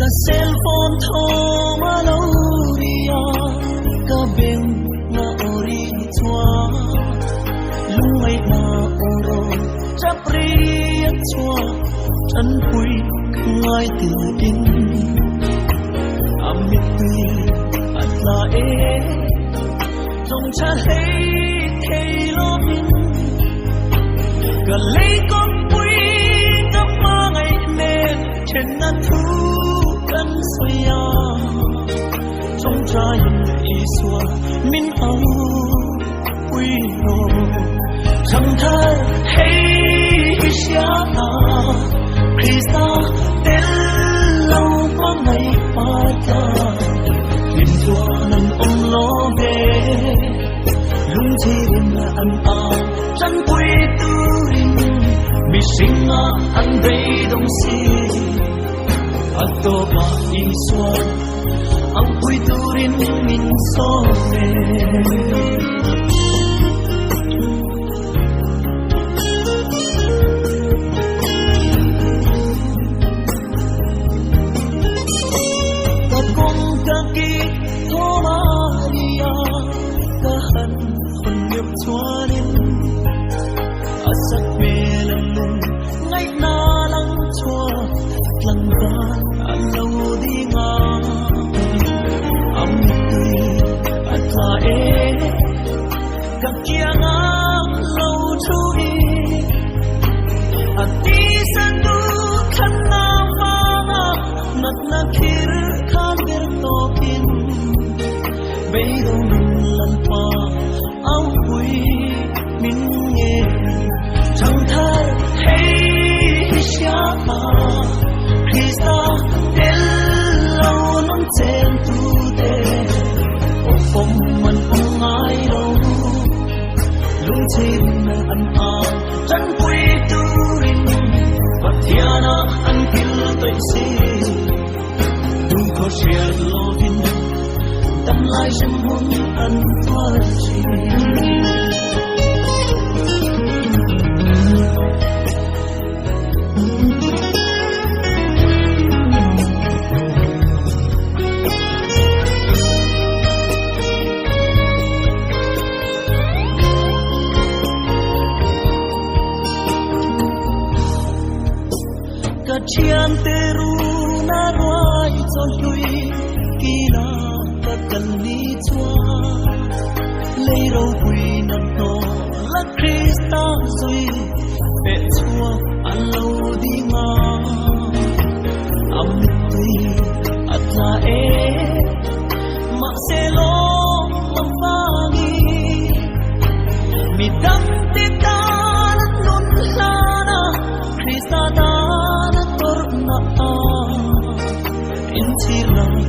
Ka cellphone tho maloria ka beng na ori chua lungai na oro chapri chua chan pui ngai tu in amit tui atla e trong cha hey hey lo bin ka lei con pui ka ma ngai men chen na thu kan soya trong trái ý xua min âu quy lô chẳng thay hay xia ta Krista tên lâu có ngày phải ta tìm chùa nằm ông lo về lung chi đêm là ăn chẳng quy tu rin mi sinh ăn đây đông si Atoba iswa ang puy turin minsone Kakong kaki to Maria kahan hunyap tuanin asak melalung ngay na lang chua lang ba lâu đi ngang âm tươi atla e các kia ngang lâu chui ati satu kan nama nat nakir kan bertokin beidong lanpa au hui min nghe chẳng thay hey siapa Krista del lâu non chen tu te o pom man ong ai lo lung chin na an a chan pui tu rin patiana an kil toi si tu ko share lovin tam lai jem hun an tua chi Chiam teru na roi cho lui kila ka kalni chua lei ro pui nam to la Krista zui pe chua alo di ma am tui atla e ma se lo ma fangi mi dam te ta nun lana Krista ta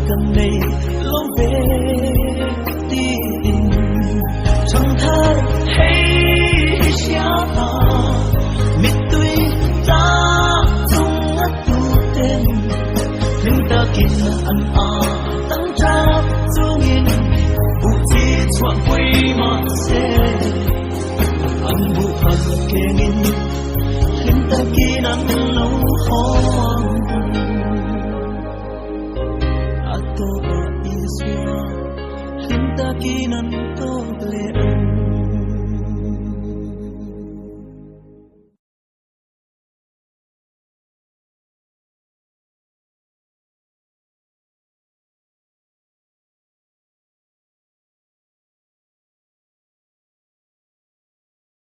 cần này lâu về tin chẳng thay hay xia ta mít tuy ta dung ngắt tu tên nhưng ta kín ăn tăng trap du nghìn bu chi chuan quy mà xe ăn bu thật kê nghìn nhưng ta kín ăn lâu khó